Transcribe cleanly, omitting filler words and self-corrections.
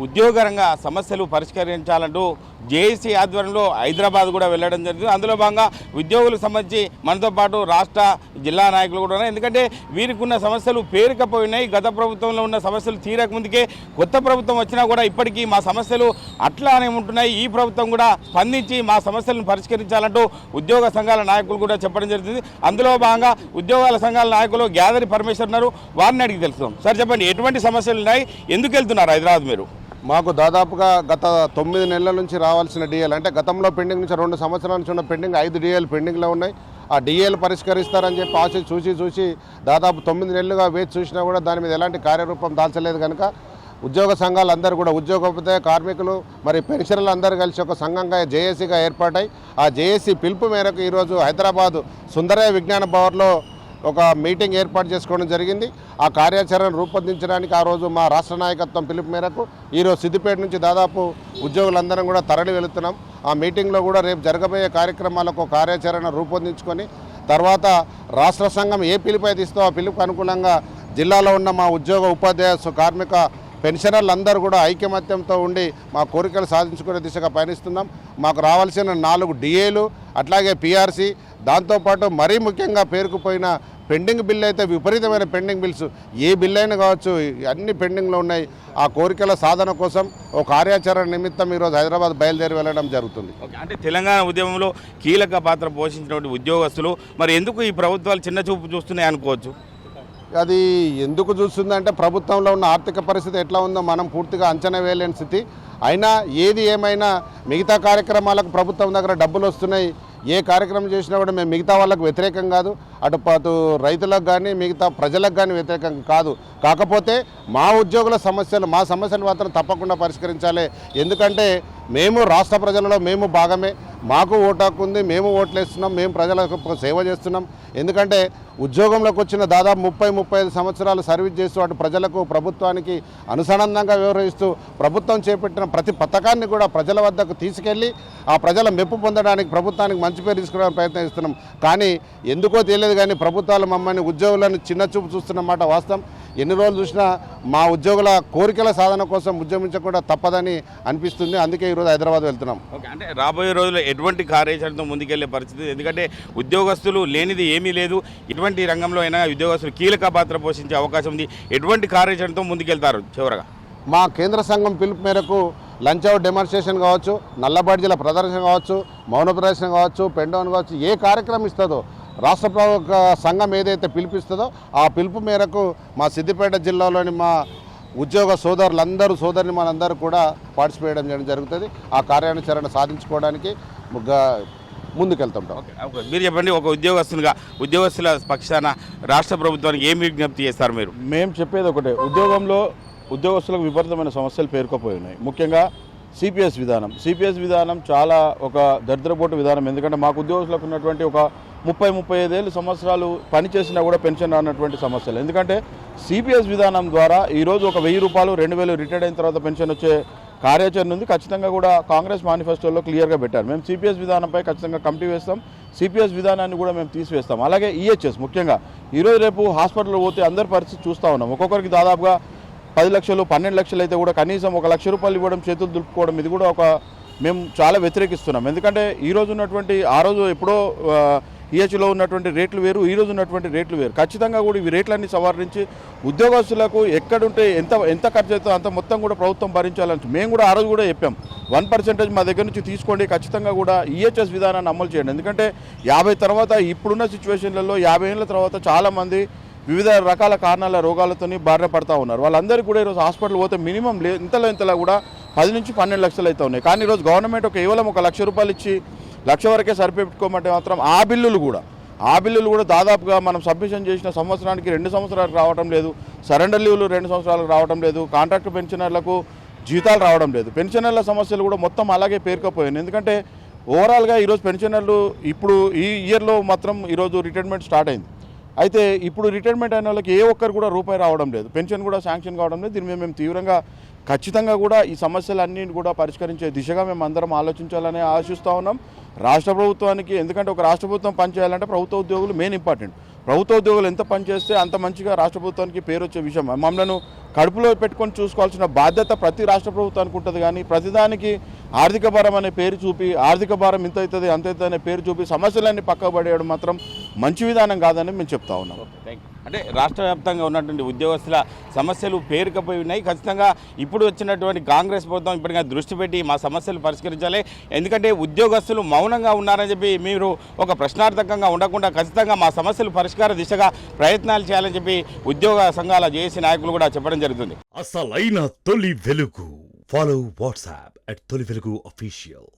ఉద్యోగ రంగ సమస్యలు పరిష్కరించాలంటూ జేఏసీ ఆధ్వర్యంలో హైదరాబాద్ కూడా వెళ్ళడం జరిగింది. అందులో భాగంగా ఉద్యోగులకు సంబంధించి మనతో పాటు రాష్ట్ర జిల్లా నాయకులు కూడా ఉన్నారు. ఎందుకంటే వీరికి ఉన్న సమస్యలు పేరుకపోయినాయి. గత ప్రభుత్వంలో ఉన్న సమస్యలు తీరక ముందుకే కొత్త ప్రభుత్వం వచ్చినా కూడా ఇప్పటికీ మా సమస్యలు అట్లానే ఉంటున్నాయి. ఈ ప్రభుత్వం కూడా స్పందించి మా సమస్యలను పరిష్కరించాలంటూ ఉద్యోగ సంఘాల నాయకులు కూడా చెప్పడం జరుగుతుంది. అందులో భాగంగా ఉద్యోగాల సంఘాల నాయకులు గ్యాదరి పరమేశ్వర్ ఉన్నారు. వారిని అడిగి తెలుసుకుందాం. సార్ చెప్పండి, ఎటువంటి సమస్యలు ఉన్నాయి, ఎందుకు వెళ్తున్నారు హైదరాబాద్ మీరు? మాకు దాదాపుగా గత 9 నెలల నుంచి రావాల్సిన డిఏలు, అంటే గతంలో పెండింగ్ నుంచి 2 సంవత్సరాల నుంచి ఉన్న పెండింగ్ 5 డిఏలు పెండింగ్లో ఉన్నాయి. ఆ డిఏలు పరిష్కరిస్తారని చెప్పి ఆశ చూసి దాదాపు 9 నెలలుగా వేచి చూసినా కూడా దాని మీద ఎలాంటి కార్యరూపం దాల్చలేదు. కనుక ఉద్యోగ సంఘాలు అందరూ కూడా ఉద్యోగోపాధ్యాయ కార్మికులు మరి పెన్షనర్లు అందరూ కలిసి ఒక సంఘంగా జేఏసీగా ఏర్పాటై ఆ జేఏసీ పిలుపు మేరకు ఈరోజు హైదరాబాద్ సుందరయ్య విజ్ఞాన భవన్లో ఒక మీటింగ్ ఏర్పాటు చేసుకోవడం జరిగింది. ఆ కార్యాచరణ రూపొందించడానికి ఆ రోజు మా రాష్ట్ర నాయకత్వం పిలుపు మేరకు ఈరోజు సిద్దిపేట నుంచి దాదాపు ఉద్యోగులందరం కూడా తరలి వెళుతున్నాం. ఆ మీటింగ్లో కూడా రేపు జరగబోయే కార్యక్రమాలకు కార్యాచరణ రూపొందించుకొని తర్వాత రాష్ట్ర సంఘం ఏ పిలుపు అయితే ఇస్తో ఆ పిలుపుకు అనుకూలంగా జిల్లాలో ఉన్న మా ఉద్యోగ ఉపాధ్యాయ కార్మిక పెన్షనర్లు అందరూ కూడా ఐకమత్యంతో ఉండి మా కోరికలు సాధించుకునే దిశగా పయనిస్తున్నాం. మాకు రావాల్సిన 4 డిఏలు అట్లాగే పిఆర్సీ, దాంతోపాటు మరీ ముఖ్యంగా పేరుకుపోయిన పెండింగ్ బిల్లు అయితే విపరీతమైన పెండింగ్ బిల్స్, ఏ బిల్లు అయినా కావచ్చు, అన్ని పెండింగ్లో ఉన్నాయి. ఆ కోరికల సాధన కోసం ఒక కార్యాచరణ నిమిత్తం ఈరోజు హైదరాబాద్ బయలుదేరి వెళ్ళడం జరుగుతుంది. అంటే తెలంగాణ ఉద్యమంలో కీలక పాత్ర పోషించినటువంటి ఉద్యోగస్తులు మరి ఎందుకు ఈ ప్రభుత్వాలు చిన్న చూపు చూస్తున్నాయి అనుకోవచ్చు? అది ఎందుకు చూస్తుందంటే ప్రభుత్వంలో ఉన్న ఆర్థిక పరిస్థితి ఎట్లా ఉందో మనం పూర్తిగా అంచనా వేయలేని స్థితి. అయినా ఏది ఏమైనా మిగతా కార్యక్రమాలకు ప్రభుత్వం దగ్గర డబ్బులు వస్తున్నాయి. ఏ కార్యక్రమం చేసినా కూడా మేము మిగతా వాళ్ళకు వ్యతిరేకం కాదు, అటు రైతులకు కానీ మిగతా ప్రజలకు కానీ వ్యతిరేకం కాదు. కాకపోతే మా ఉద్యోగుల సమస్యలు, మా సమస్యలు మాత్రం తప్పకుండా పరిష్కరించాలి. ఎందుకంటే మేము రాష్ట్ర ప్రజలలో మేము భాగమే, మాకు ఓటు హక్కు ఉంది, మేము ఓట్లేస్తున్నాం, మేము ప్రజలకు సేవ చేస్తున్నాం. ఎందుకంటే ఉద్యోగంలోకి వచ్చిన దాదాపు 30-35 సంవత్సరాలు సర్వీస్ చేస్తూ అటు ప్రజలకు ప్రభుత్వానికి అనుసంధానంగా వ్యవహరిస్తూ ప్రభుత్వం చేపట్టిన ప్రతి పథకాన్ని కూడా ప్రజల వద్దకు తీసుకెళ్ళి ఆ ప్రజల మెప్పు పొందడానికి ప్రభుత్వానికి మంచి పేరు తీసుకోవడానికి ప్రయత్నిస్తున్నాం. కానీ ఎందుకో తెలియదు కానీ ప్రభుత్వాలు మమ్మల్ని ఉద్యోగులను చిన్నచూపు చూస్తున్నమాట వాస్తవం. ఎన్ని రోజులు చూసినా మా ఉద్యోగుల కోరికల సాధన కోసం ఉద్యమించకుండా తప్పదని అనిపిస్తుంది. అందుకే ఈరోజు హైదరాబాద్ వెళ్తున్నాం. అంటే రాబోయే రోజుల్లో ఎటువంటి కార్యాచరణతో ముందుకెళ్లే పరిస్థితి, ఎందుకంటే ఉద్యోగస్తులు లేనిది ఏమీ లేదు. ఇటువంటి రంగంలో అయినా ఉద్యోగస్తులు కీలక పాత్ర పోషించే అవకాశం ఉంది. ఎటువంటి కార్యాచరణతో ముందుకెళ్తారు? చివరగా మా కేంద్ర సంఘం పిలుపు మేరకు లంచ్ అవుట్ డెమాన్స్ట్రేషన్ కావచ్చు, నల్ల బడ్జీల ప్రదర్శన కావచ్చు, మౌన ప్రదర్శన కావచ్చు, పెండౌన్ కావచ్చు, ఏ కార్యక్రమం ఇస్తుందో రాష్ట్ర సంఘం ఏదైతే పిలుపిస్తుందో ఆ పిలుపు మేరకు మా సిద్దిపేట జిల్లాలోని మా ఉద్యోగ సోదరులందరూ సోదరిమణులందరూ కూడా పార్టిసిపేట్ చేయడం జరుగుతుంది. ఆ కార్యాచరణ సాధించుకోవడానికి ముందుకెళ్తుంటాం. మీరు చెప్పండి, ఒక ఉద్యోగస్తుల పక్షాన రాష్ట్ర ప్రభుత్వానికి ఏం విజ్ఞప్తి చేస్తారు మీరు? మేము చెప్పేది ఒకటే, ఉద్యోగస్తులకు విపరీతమైన సమస్యలు పేరుకుపోయి ఉన్నాయి. ముఖ్యంగా సిపిఎస్ విధానం చాలా ఒక దరిద్రపోటు విధానం. ఎందుకంటే మాకు ఉద్యోగస్తులకు ఉన్నటువంటి ఒక 30-35 సంవత్సరాలు పనిచేసినా కూడా పెన్షన్ రానటువంటి సమస్యలు. ఎందుకంటే సిపిఎస్ విధానం ద్వారా ఈరోజు ఒక 1000 రూపాయలు 2000 రిటైర్డ్ అయిన తర్వాత పెన్షన్ వచ్చే కార్యాచరణ ఉంది. ఖచ్చితంగా కూడా కాంగ్రెస్ మేనిఫెస్టోలో క్లియర్గా పెట్టారు. మేము సిపిఎస్ విధానంపై ఖచ్చితంగా కమిటీ వేస్తాం. సిపిఎస్ విధానాన్ని కూడా మేము తీసివేస్తాం. అలాగే ఈహెచ్ఎస్ ముఖ్యంగా ఈరోజు రేపు హాస్పిటల్లో పోతే అందరి పరిస్థితి చూస్తూ ఉన్నాం. ఒక్కొక్కరికి దాదాపుగా 10 లక్షలు 12 లక్షలు అయితే కూడా కనీసం 1 లక్ష రూపాయలు ఇవ్వడం, చేతులు దులుపుకోవడం, ఇది కూడా మేము చాలా వ్యతిరేకిస్తున్నాం. ఎందుకంటే ఈరోజు ఉన్నటువంటి ఆ రోజు ఎప్పుడో ఈహెచ్లో ఉన్నటువంటి రేట్లు వేరు, ఈరోజు ఉన్నటువంటి రేట్లు వేరు. ఖచ్చితంగా కూడా ఇవి రేట్లన్నీ సవరించి ఉద్యోగస్తులకు ఎక్కడుంటే ఎంత ఖర్చు అవుతుందో అంత మొత్తం కూడా ప్రభుత్వం భరించాలని మేము కూడా ఆ రోజు కూడా చెప్పాం. 1% మా దగ్గర నుంచి తీసుకోండి, ఖచ్చితంగా కూడా ఈహెచ్ఎస్ విధానాన్ని అమలు చేయండి. ఎందుకంటే 50 తర్వాత ఇప్పుడున్న సిచ్యువేషన్లలో 50 ఏళ్ళ తర్వాత చాలామంది వివిధ రకాల కారణాల రోగాలతో బారిన పడతా ఉన్నారు. వాళ్ళందరికీ కూడా ఈరోజు హాస్పిటల్ పోతే మినిమం ఇంతలా కూడా 10 నుంచి 12 లక్షలు అయితే ఉన్నాయి. కానీ ఈరోజు గవర్నమెంట్ కేవలం 1 లక్ష రూపాయలు ఇచ్చి 1 లక్ష వరకే సరిపెట్టుకోమంటే మాత్రం ఆ బిల్లులు కూడా దాదాపుగా మనం సబ్మిషన్ చేసిన సంవత్సరానికి 2 సంవత్సరాలకు రావడం లేదు. సరెండర్ లీవ్లు 2 సంవత్సరాలకు రావడం లేదు. కాంట్రాక్ట్ పెన్షనర్లకు జీతాలు రావడం లేదు. పెన్షనర్ల సమస్యలు కూడా మొత్తం అలాగే పేరుకుపోయాయి. ఎందుకంటే ఓవరాల్గా ఈరోజు పెన్షనర్లు ఇప్పుడు ఈ ఇయర్లో మాత్రం ఈరోజు రిటైర్మెంట్ స్టార్ట్ అయింది. అయితే ఇప్పుడు రిటైర్మెంట్ అయిన వాళ్ళకి ఏ ఒక్కరు కూడా రూపాయి రావడం లేదు, పెన్షన్ కూడా శాంక్షన్ కావడం లేదు. దీని మీద మేము తీవ్రంగా ఖచ్చితంగా కూడా ఈ సమస్యలన్నింటినీ కూడా పరిష్కరించే దిశగా మేము అందరం ఆలోచించాలని ఆశిస్తూ ఉన్నాం. రాష్ట్ర ప్రభుత్వానికి, ఎందుకంటే ఒక రాష్ట్ర ప్రభుత్వం పనిచేయాలంటే ప్రభుత్వ ఉద్యోగులు మెయిన్ ఇంపార్టెంట్. ప్రభుత్వ ఉద్యోగులు ఎంత పనిచేస్తే అంత మంచిగా రాష్ట్ర ప్రభుత్వానికి పేరు వచ్చే విషయం. మమ్మల్ని కడుపులో పెట్టుకొని చూసుకోవాల్సిన బాధ్యత ప్రతి రాష్ట్ర ప్రభుత్వానికి ఉంటుంది. కానీ ప్రతిదానికి ఆర్థిక భారం అనే పేరు చూపి ఆర్థిక భారం ఇంత అవుతుంది అంత అవుతుంది అనే పేరు చూపి సమస్యలన్నీ పక్కకు పడేయడం మాత్రం మంచి విధానం కాదని మేము చెప్తా ఉన్నాం. అంటే రాష్ట్ర వ్యాప్తంగా ఉన్నటువంటి ఉద్యోగస్తుల సమస్యలు పేరుకపోయి ఉన్నాయి. ఖచ్చితంగా ఇప్పుడు వచ్చినటువంటి కాంగ్రెస్ ప్రభుత్వం ఇప్పటికైనా దృష్టి పెట్టి మా సమస్యలు పరిష్కరించాలి. ఎందుకంటే ఉద్యోగస్తులు మౌనంగా ఉన్నారని చెప్పి మీరు ఒక ప్రశ్నార్థకంగా ఉండకుండా ఖచ్చితంగా మా సమస్యలు పరిష్కార దిశగా ప్రయత్నాలు చేయాలని చెప్పి ఉద్యోగ సంఘాల జేఏసీ నాయకులు కూడా చెప్పడం జరుగుతుంది. అసలైన తొలి వెలుగు. ఫాలో వాట్సాప్ @తొలి వెలుగు official.